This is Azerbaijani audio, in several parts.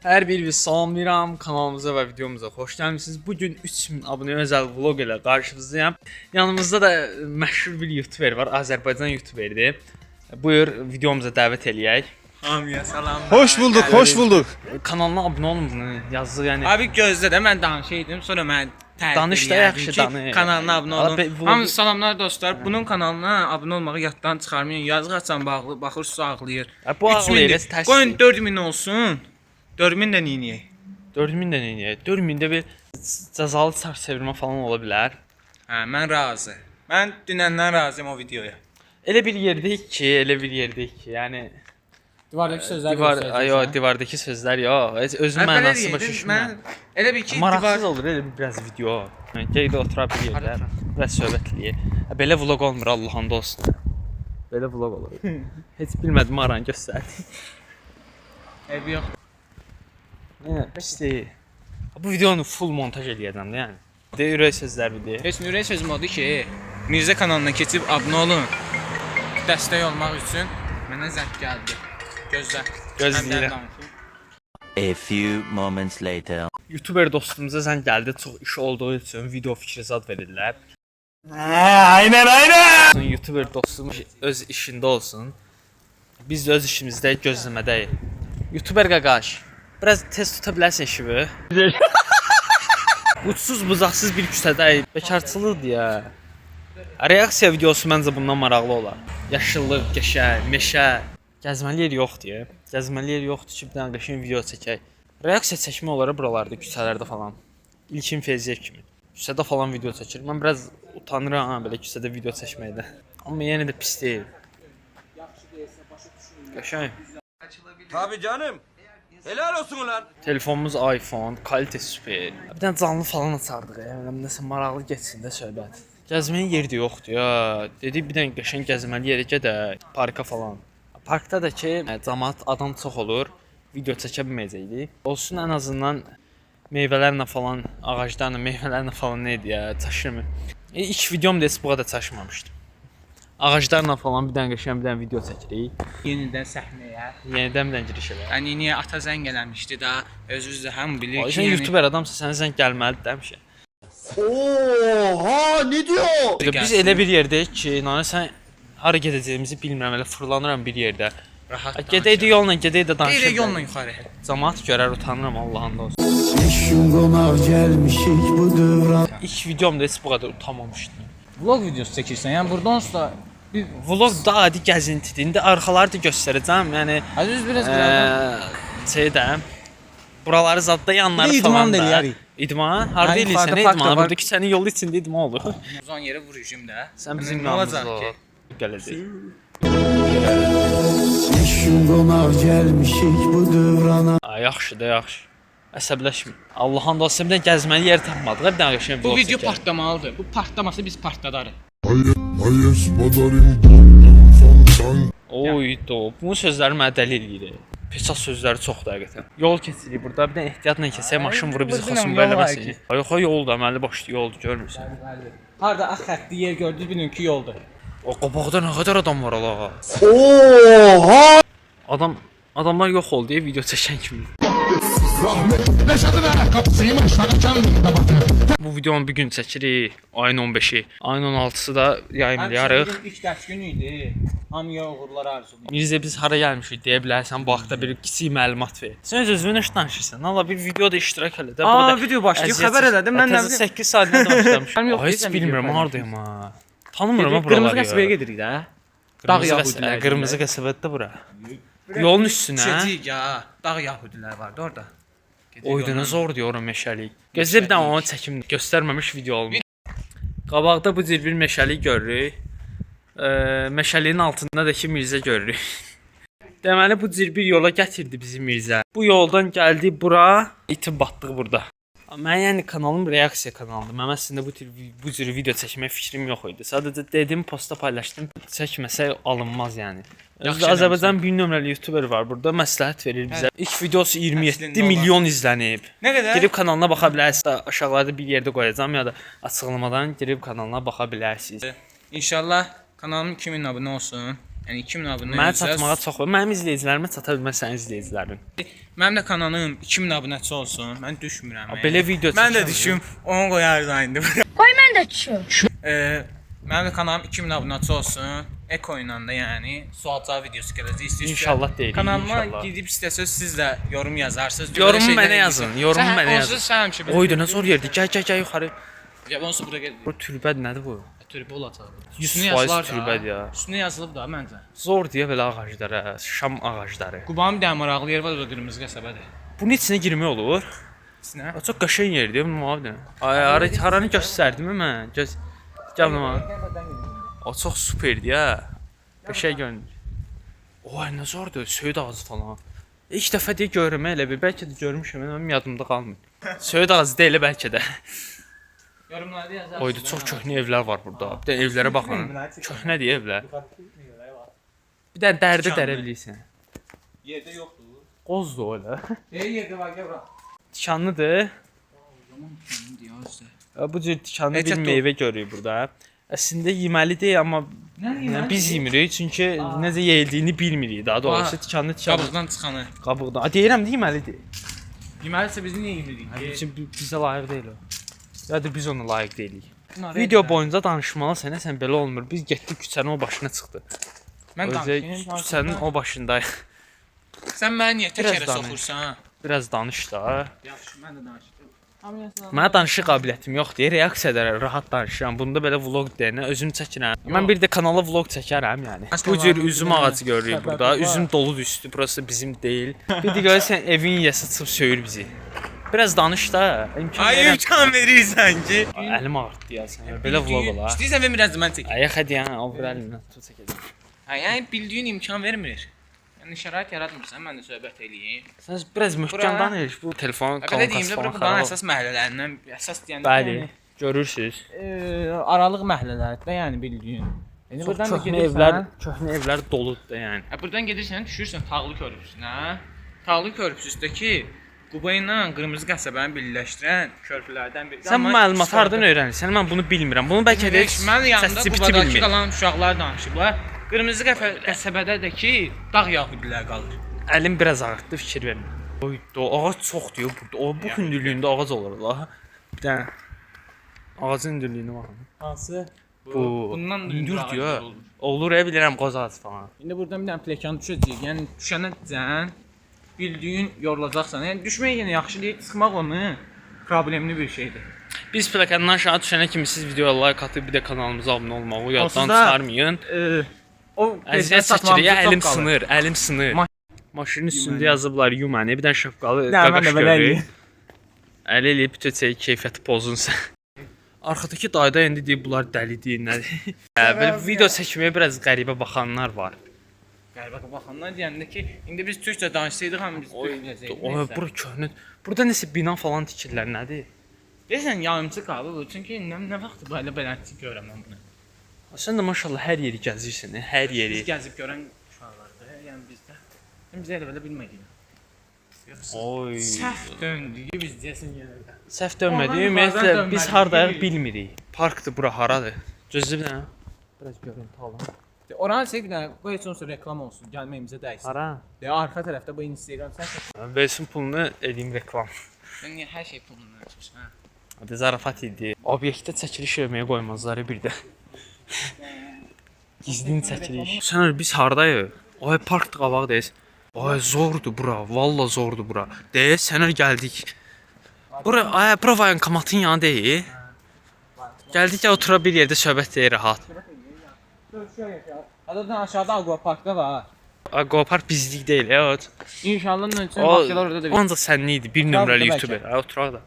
Hər birinizi salamlayıram kanalımıza və videomuza xoş gəlmisiniz. Bugün 3000 abunəyə özəl vlog ilə qarşınızdayım. Yanımızda da məşhur bir YouTuber var, Azərbaycan YouTuberidir. Buyur videomuza dəvət eləyək. Hamıya salamlar. Hoş bulduk, hoş bulduk. Kanalına abunə olun, yazdı yəni. Abi gözlə də mən danışaydım, sonra mən Danış da yaxşı danış. Kanalına abunə olun. Hamı salamlar dostlar. Bunun kanalına abunə olmağı yaddan çıxarmayın. Yazıq açan bağlı, baxırsınız ağlayır. Bu ağlayır, tərs. Qoyun 4000 olsun. 4000 də neyiniyək? 4000 də neyiniyək? 4000-də bir cəzalı çarx çevirmə falan ola bilər. Hə, mən razı. Mən dünəndən razıyam o videoya. Elə bir yerdəyik ki, yəni Divardakı sözlər divardakı sözlər yox. Heç özün mənası başa düşmür. Elə bir ki, maraqsız olur elə bir biraz video. Gəlib otura bir yerdə, biraz söhbət eləyir. Belə vlog olmur Allahın olsun. Belə vlog olur. Heç bilmədim aran göstərdi. Ev yox. Pis deyil. Bu videonu full montaj eləyəcəm də yəni. De ürək sözlər bir de. Heç ürək sözüm odur ki, Mirzə kanalına keçib abunə olun. Dəstək olmaq üçün mənə zəng gəldi. Gözlə. Gözləyirəm. A few moments later. YouTuber dostumuza zəng gəldi. Çox iş olduğu üçün video fikri zad verirlər. Aynen. YouTuber dostumuz öz işində olsun. Biz də öz işimizdə gözləmədəyik. YouTuber qaqaş, biraz tez tuta bilərsən işimi. Uçsuz bucaqsız bir küçədəyik. Bekarçılıqdır ya. Reaksiya videosu məncə bundan maraqlı olar. Yaşıllıq, qəşəng, meşə. Gəzməli yer yoxdur. Gəzməli yer yoxdur ki, bir dənə qəşəng video çəkək. Reaksiya çəkmə olaraq buralarda, küçələrdə falan. İlkin Feyziyev kimi. Küçədə falan video çəkir. Mən biraz utanıram belə küçədə video çəkməkdən. Amma yenə də pis deyil. Qəşəng. Tabii canım. Helal olsun ulan. Telefonumuz iPhone, kalite süper. Bir dənə canlı falan açardıq ya. Nəsə maraqlı getsin də söhbət. Gəzməyə yer də yoxdur ya. Dedik bir dənə qəşəng gəzməli yerə gedək, parka falan. Parkda da ki, cəmaət adam çox olur. Video çəkə bilməyəcəkdik. Olsun ən azından meyvələrlə falan, ağaclarla, meyvələrlə falan nə idi ya, çaşırmır. İlk videom da bu qədər çaşmamışdı. Ağaclarla falan bir dənə qəşəng bir dənə video çəkirik. Yenidən səhnəyə. Yenidən bir dənə giriş eləyək. Yəni niyə ata zəng eləmişdi da, özünüz də həm bilir ki, Sən YouTuber adamsan, sənə zəng gəlməlidir həmişə. Oha ne diyor? Biz elə bir yerdəyik ki, Nana sən hara gedəcəyimizi bilmirəm, elə fırlanıram bir yerdə. rahat. Gedək də yolla, gedək də danışaq. Gedək yolla yuxarı. Cəmaət görər, utanıram Allahın da olsun. Eşim qonaq gəlmişik bu dövran. İlk videomda heç bu qədər utanmamışdım. Vlog videosu çəkirsən, yəni burdan sonra bir Vlog da adi gəzintidir. İndi arxaları da göstərəcəm. Yəni Aziz biraz şeydə buraları zadda yanları Bir idman falan da da. eləyərik. İdman? Harda Hani eləyirsən yuxarıda park da idman? var. Burada küçənin yolu içində idman olur. uzan yerə vur rejimdə. Sən bizim Nə olacaq yanımızda ki? gələcək. Eşim qonaq gəlmişik bu dövrana. Yaxşı da yaxşı. Əsəbləşmə. Allahın da olsun bir dənə gəzməli yer tapmadıq. Bir dənə qəşəng Bu vlog video çəkək. partlamalıdır. Bu partlamasa biz partladarıq. Oy do. Bu sözləri mənə dəli eləyir. Pesas sözləri çoxdur həqiqətən. Yol keçirik burada. Bir də ehtiyatla keçək, maşın vurub bizi Bilirəm, xasım yol var bələməsin. ki. Yox, yoldur, əməli başlı yoldur, görmürsən. Harda ağ xəttli yer gördünüz, bilin ki, yoldur. O qabaqda nə qədər adam var ala. Oha. Adamlar yox oldu deyə video çəkən kimi. Bu videonu bir gün çəkirik, ayın 15-i. Ayın 16-sı da yayımlayarıq. İlk dərs günü idi. Hamıya uğurlar arzulayıram. Mirzə biz hara gəlmişik deyə bilərsən, bu haqqda bir kiçik məlumat ver. Sən öz özünə nə danışırsan? Allah bir videoda iştirak elə də. Video başlayıb xəbər elədim. Mən nə bilim. 8 saatdan başlamışam. Yox, Heç bilmirəm hardayım ha. Tanımıram ha Qırmızı buraları. qəsəbəyə gedirik də. Dağ yahudilər. Qırmızı qəsəbədə bura. Yolun üstünə. Keçik ya. Dağ yahudilər vardı orada. Oyduna zor diyor o meşəlik. Gözlə bir dənə onu çəkim göstərməmiş video olmuş. Qabaqda bu cür bir meşəlik görürük. Meşəliyin altında da ki Mirzə görürük. Deməli bu cür bir yola gətirdi bizi Mirzə. Bu yoldan gəldi bura, itib batdıq burada. Mən yəni kanalım reaksiya kanalıdır. Mən əslində bu cür video çəkmək fikrim yox idi. Sadəcə dedim, posta paylaşdım. Çəkməsək alınmaz yəni. Azərbaycan bir nömrəli YouTuber var burada, məsləhət verir bizə. İlk videosu 27 Əslində milyon izlənib. Nə qədər? Girib kanalına baxa bilərsiniz. Aşağılarda bir yerdə qoyacağam ya da açıqlamadan girib kanalına baxa bilərsiniz. İnşallah kanalım 2000 abunə olsun. Yəni 2000 abunə Mənə çatmağa çox var. Mənim izləyicilərimə çata bilməz sənin izləyicilərin. Mənim də kanalım 2000 abunəçi olsun. Mən düşmürəm. Belə video Mən də çəkirəm. düşüm. Onu qoyarız indi. Qoy mən də düşüm. Mənim də kanalım 2000 abunəçi olsun. Eko ilə də yəni sual-cavab videosu gələcək. İstəyirsiniz. İnşallah deyirik, Kanalıma inşallah. gedib istəsəz siz də yorum yazarsınız. Yorum Belə şeylər mənə edirsiniz. yazın, yorum Sən mənə onsuz yazın. Sən həmişə Oydu nə zor yerdir. Gəl yuxarı. Ya onsuz bura gəl. Bu türbəd nədir bu? Türbə olacaq. 100% türbəd ya. Üstünə yazılıb da məncə. Zor deyə belə ağaclara, şam ağacları. Qubanın bir dənə maraqlı yer var, o da qırmızı qəsəbədir. Bunun içinə girmək olur. İçinə. O çox qəşəng yerdir, bunu mavi. Ay, haranı göstərdim mən. Gəl mənə. O çox superdir ya. Qəşəng görünür. Oy, nə zordur, söyüd ağacı falan. İlk dəfə deyə görürəm elə bir, bəlkə də görmüşəm, mənim yadımda qalmır. Söyüd ağacı deyil bəlkə də. Yorumlarda yazarsınız. Oyda çox köhnə evlər var burada. Bir də evlərə baxın. Köhnədir evlər. Bir də dərdə dərə bilirsən. Yerdə yoxdur. Qozdur o elə. Yerdə var, gəl bura. Tikanlıdır. Diyazdır. Bu cür tikanlı bir Əcət ol. meyvə görürük burada. Əslində yeməlidir, amma biz yemirik çünki necə yeyildiyini bilmirik. Daha doğrusu tikanlı Qabıqdan çıxanı. qabıqdan. Deyirəm də yeməlidir. Yeməlisə biz niyə yemirik? Bizim bizə layiq deyil o. Ya da biz ona layiq deyilik. Video boyunca danışmalısan, sən belə olmur. Biz getdik küçənin o başına çıxdı. Mən Özə danışayım. küçənin o başındayıq. Sən məni niyə tək Biraz yerə danış. soxursan? Ha? Biraz danış da. Yaxşı, mən də danışıram. Mənə danışıq qabiliyyətim yoxdur. Reaksiyada rahat danışıram. Bunda belə vlog deyənə özüm çəkirəm. Mən bir də kanala vlog çəkərəm yəni. Bu cür üzüm ağacı görürük burada. Üzüm doludur üstü. Burası bizim deyil. Bir də görürsən evin yiyəsi çıxıb söyür bizi. Biraz danış da. İmkan Ay verirəm. imkan verirsən ki. Əlim ağrıdı deyəsən. Belə vlog olar. İstəyirsən ver biraz da mən çəkim. Ay hadi ya, o bir əlimdən tut çəkəcəm. Ha, yəni bildiyin imkan vermir. Yəni şərait yaratmırsan, mən də söhbət eləyim. Sən biraz möhkəm danış. Bu telefon Belə deyim də, kalonkası falan buranın xarab. əsas məhəllələrindən, əsas deyəndə Bəli. Görürsüz. aralıq məhəllələrdə, yəni bildiyin. Yəni Çox köhnə evlər doludur da yəni. Buradan gedirsən, düşürsən Tağlı körpüsünə. Tağlı körpüsündəki Quba ilə Qırmızı qəsəbəni birləşdirən körpülərdən biri. Sən məlumat hardan öyrənirsən? Mən bunu bilmirəm. Bunu bəlkə də Mən yanında səs Qubadakı bilmir. qalan uşaqlar danışıblar. Qırmızı qəsəbədə də ki, dağ yahudilər qalır. Əlim biraz ağrıtdı, fikir vermə. Oy, o ağac çoxdur burada. O bu hündürlüyündə ağac olur la. Bir dənə ağacın hündürlüyünə baxın. Hansı? Bu Bundan da hündür hündür diyor. ağac olur. Olur ya bilirəm qoz ağacı falan. İndi buradan bir dənə plekan düşəcək. Yəni düşənəcən bildiyin yorulacaqsan. Yəni düşmək yenə yaxşı deyil, çıxmaq onu problemli bir şeydir. Biz plakandan aşağı düşənə kimi siz videoya like atıb bir də kanalımıza abunə olmağı yaddan Onsuz da- çıxarmayın. O Əziyyət çəkirik, əlim sınır, əlim sınır. Maşının üstündə yazıblar Yumani, bir dənə şapkalı qaqaş görürük. Əli eləyib bütəcək keyfiyyəti pozunsa. Arxadakı dayda indi deyib bunlar dəlidir, nədir? Belə video çəkməyə biraz qəribə baxanlar var. Qəribə baxanlar deyəndə ki, indi biz türkcə danışsaydıq hamı biz türk biləcəkdik. O bura köhnə. Burada nəsə bina falan tikirlər, nədir? Deyəsən yarımçı qabı bu. Çünki nə vaxt belə beləncə görürəm mən bunu. Sən də maşallah hər yeri gəzirsən, hər yeri. Biz gəzib görən uşaqlardır. Yəni bizdə. Biz elə belə bilmədik. Oy. Səhv döndü biz deyəsən yenə. Səhv dönmədi. Oğlan Ümumiyyətlə yuxarıdan biz dönmədi, hardayıq bilmirik. bilmirik. Parkdır bura, haradır? Gözlə bir dənə. Biraz görüntü alım. Oranı çək bir dənə, qoy heç olsa reklam olsun, gəlməyimizə dəysin. Hara? Deyə arxa tərəfdə bu Instagram sən Versin pulunu edeyim reklam. sən niyə hər şey pulundan çıxırsan? Hə? Hadi zarafat idi. Obyektdə çəkiliş eləməyə qoymazlar bir də. Gizlin çəkiliş. Sən biz hardayıq? Ay parkda qabaqdayız. Ay zordur bura. Valla zordur bura. Sənər gəldik. Bura ay bura voyankomatın yanı deyil. Gəldik ya otura bir yerdə söhbət deyir rahat. Adadan aşağıda Aqua Parkda var. Aqua Park bizlik deyil ya. İnşallah üçün O bağçalar orada da bir. ancaq sənli idi. Bir nömrəli bəlkə. YouTuber. Ay oturaq da.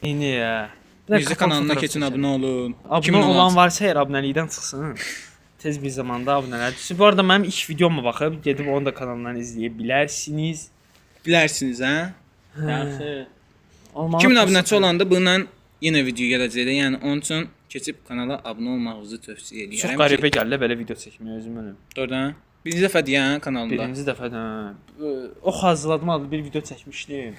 İni ya. Müzik kanalına keçin abunə olun. Abunə olan varsa əgər abunəlikdən çıxsın. Tez bir zamanda abunələr düşsün. Bu arada mənim ilk videoma baxıb gedib onu da kanalından izləyə bilərsiniz. Bilərsiniz, hə? Yaxşı. Olmalı 2000 abunəçi olanda bununla yenə video gələcək. Yəni onun üçün keçib kanala abunə olmağınızı tövsiyə edirəm. Çox qəribə gəldi belə video çəkməyə özüm ölüm. Doğrudan. Birinci dəfə deyən kanalımda. Birinci dəfədən o hazırladım adlı bir video çəkmişdim.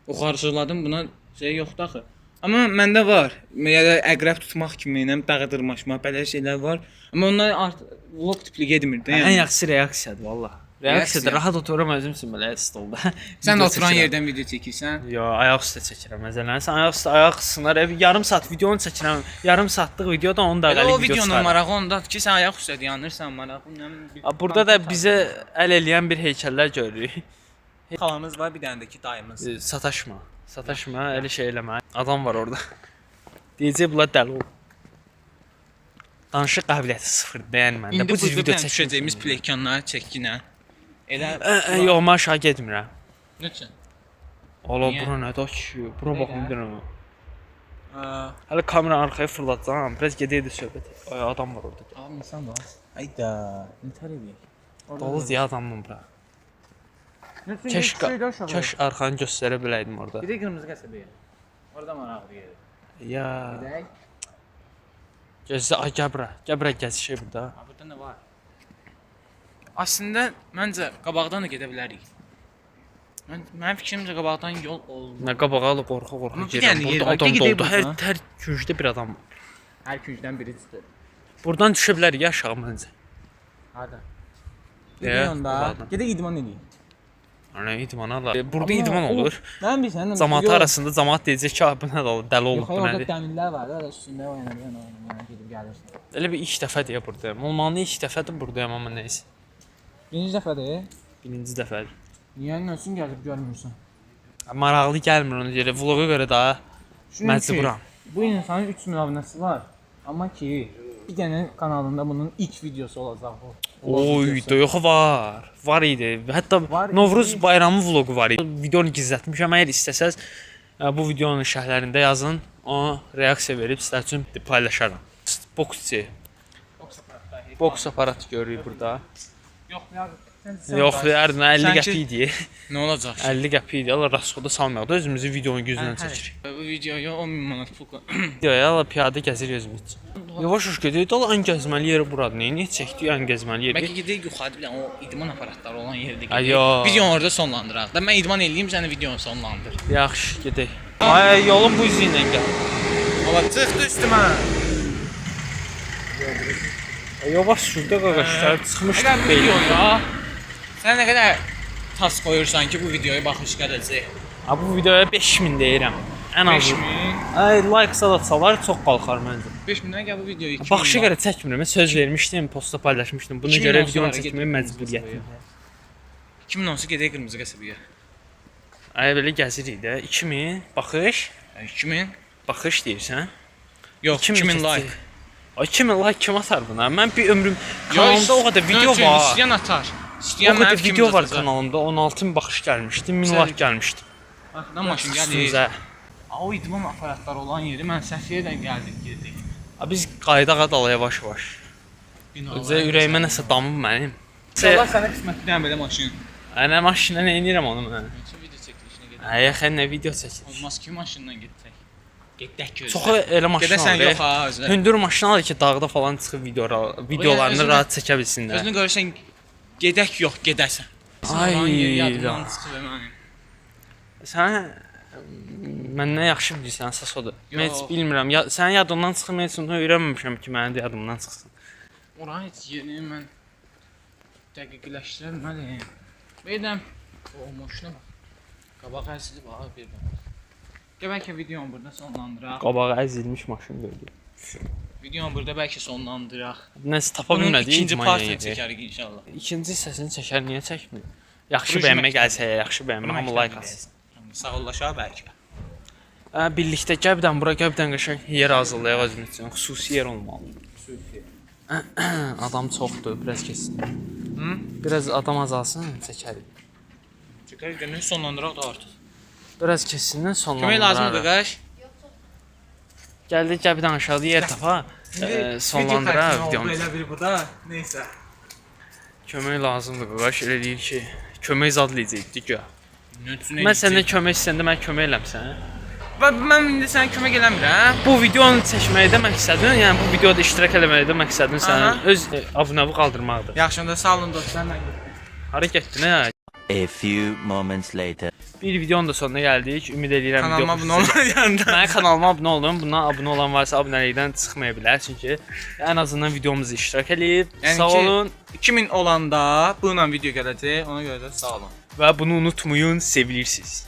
O xarcıladım buna şey yoxdur axı. Amma məndə var. Yəni əqrəb tutmaq kimi, nə dağıdırmaşmaq, belə şeylər var. Amma onlar artıq vlog tipli getmir də. Ən Yəni. yaxşısı reaksiyadır valla. Reaksiyada rahat otururam özümsün belə stolda. Sən Video də oturan çəkirəm. yerdən video çəkirsən. Yo, ayaq üstə çəkirəm məsələn. Sən ayaq üstə ayaq sınır, yarım saat videonu çəkirəm. Yarım saatlıq videoda 10 Elə dəqiqəlik o video videonun çıxarım. marağı ondadır ki, sən ayaq üstə dayanırsan, marağı nə Burada da bizə əl eləyən bir heykəllər görürük. xalamız var, bir dənə də ki dayımız. Sataşma. Sataşma, elə şey eləmə. Adam var orada. Deyəcək bunlar dəli ol. Danışıq qabiliyyəti sıfır, bəyənməndə. İndi Bu cür video çəkəcəyimiz plekanları çəkinə. Elə Yox, mən aşağı getmirəm. Nəçən? Ola Niyə? bura nədir ki? Bura baxın bir dənə. Aa, Hələ kamera arxaya fırlatacağam. Biraz gedəydi söhbət. Ay adam var orada. abi insan var. Ayda, nətər eləyək? Dolu deyə adamım bura. Kəş arxanı göstərə biləydim orada. Bir də qırmızı qəsəbəyə. Orada maraqlı yerdir. Ya. Gedək. Gözlə, ay gəl bura. Gəl bura gəzişək burada. Ha, burada nə var? Aslında məncə qabaqdan da gedə bilərik. Mənim fikrimcə qabaqdan yol olmur. Nə qabağa alıb qorxa-qorxa Amma bir gedirəm. dənə yer Burada var, adam gedək doldu. Hər buradan. küncdə bir adam var. Hər küncdən biri çıxır. Buradan düşə bilərik ya aşağı məncə. Harda? Deyə, Gedək onda. qabaqdan. Gedək idman edək. Ana idman ala. Burada idman olur. Mən bilirsən. Cəmaət arasında cəmaət deyəcək ki, bu nə olur, dəli olub Yox, bu orada nədir? dəmirlər var, orada üstündə oynayırsan, gedib gəlirsən. Elə bir ilk dəfədir ya buradayım. Olmalı ilk dəfədir buradayım amma nəysə. Birinci dəfədir. Birinci dəfədir. Niyə nəsin gəlib görmürsən? Maraqlı gəlmir ona görə. Vloqa görə daha məcburam. Bu insanın 3000 abunəsi var. Amma ki bir dənə kanalında bunun ilk videosu olacaq bu. Oy, yox var. Var idi. Hətta Var idi. Novruz bayramı vloqu var idi. Videonu gizlətmişəm. Əgər istəsəz bu videonun şərhlərində yazın. Ona reaksiya verib sizlər üçün paylaşaram. Boksçu. Boks aparatı görürük burada. Yox, ya. Yox, yarına 50 Sanki- qəpik idi. Nə olacaq? 50 qəpik idi. Allah rasxoda salmayaq da özümüzü videonun gözündən çəkirik. Bu videoya 10.000 manat pul qoy. Videoya Allah piyada gəzir özümüz. Yavaş-yavaş gedirik. Dala ən gəzməli yeri buradır. Niyə çəkdik ən gəzməli Bəlkə yeri? gedək yuxarı bir dənə o idman aparatları olan yerdə Ay, gedək. yox. Videonu orada sonlandıraq. Da mən idman eləyim, sən də videonu sonlandır. Yaxşı, gedək. Ay, yolun bu üzü ilə gəl. Ola çıxdı üstümə. Yavaş şurada qaqaşlar çıxmışdı Əgər bu belə. videoya sən nə qədər tas qoyursan ki, bu videoya baxış gələcək. Ha bu videoya 5000 deyirəm. Ən az. 5000. Ay, like salatsalar çox qalxar məncə. 5000-dən gəl bu videoyu 2000. Baxışa görə çəkmirəm. Mən söz vermişdim, postda paylaşmışdım. Buna 2000 görə olsa videonu var, çəkməyə gedib məcburiyyətim. 2000 olsa gedək qırmızı qəsəbəyə. Ay belə gəzirik də. 2000 baxış, 2000. baxış deyirsən. Yox, 2000 keçdi. like. Ay 2000 like kim atar buna? Mən bir ömrüm kanalımda o qədər video var. İstəyən atar. O İstəyən qədər mənim kimi video var atacaq. kanalımda. 16000 baxış gəlmişdi, 1000 Sən- like gəlmişdi. Arxadan maşın gəlir. Üstünüzə. O idman aparatları olan yeri mən Səfiyyədən gəldik, girdik. Ha, biz qayıdaq dala yavaş-yavaş. Özə ürəyimə nəsə damıb mənim. Allah sənə qismətdən belə maşın. Ana maşına nə edirəm onu mən? Neçə video çəkilişinə gedək. Ay, xən nə video çəkir. Olmaz ki, maşınla gedək. Gedək ki. Çoxu elə maşın Gedəsən alır. yox ha özə. Hündür maşın alır ki, dağda falan çıxıb videolarını özünə- rahat çəkə bilsinlər. Özünü görürsən gedək yox, gedəsən. Ay, yadından çıxıb mənim. Sən məndən yaxşı bilirsən, əsas odur. Mən heç Yox. bilmirəm. Ya, sənin yadından çıxıb, mən heç onu öyrənməmişəm ki, mənim də yadımdan çıxsın. Oranı heç yerini mən dəqiqləşdirməliyim. Beydəm. O maşına bax. Qabaq əzili bax bir bax. Gəl bəlkə videonu burada sonlandıraq. Qabağa əzilmiş maşın gördüm. Videonu burada bəlkə sonlandıraq. Nəsə tapa Bunun bilmədik. ikinci partını çəkərik inşallah. İkinci hissəsini çəkər, niyə çəkmir? Yaxşı Proje bəyənmə məktəbi. gəlsə, yaxşı bəyənmə, hamı like atsın. Sağ ollaşa bəlkə. Birlikdə gəbdən bura gəbdən qəşəng yer hazırlayaq özümüz üçün. Xüsusi yer olmalı. Adam çoxdur, biraz keçsin. Biraz adam azalsın, çəkərik. Çəkərik günü sonlandıraq da artıq. Biraz keçsindən sonlandırarıq. Kömək lazımdır qaş. Gəldik gəbdən aşağıda yer tapa, sonlandıraq videonu. Belə bir bu da. Nəysə. Kömək lazımdır qaqaş, elə deyir ki, kömək zadlayacaqdik ya. Nötünə Mən səndən kömək istəyəndə mən kömək eləmsən. Mən indi sənə kömək eləmirəm. Bu videonu çəkməkdə məqsədin, yəni bu videoda iştirak eləməkdə məqsədin sənin öz abunəvi qaldırmaqdır. Yaxşı, onda sağ olun dostlar. Mən Hara getdin hə? A few moments later. Bir videonun da sonuna gəldik. Ümid edirəm Kanalıma video abunə olmayan da. Mənim kanalıma abunə olun. Bundan abunə olan varsa abunəlikdən çıxmaya bilər. Çünki ən azından videomuzu iştirak edib. Yəni Sağ ki, olun 2000 olanda bununla video gələcək. Ona görə də sağ olun. və bunu unutmayın. Sevilirsiniz.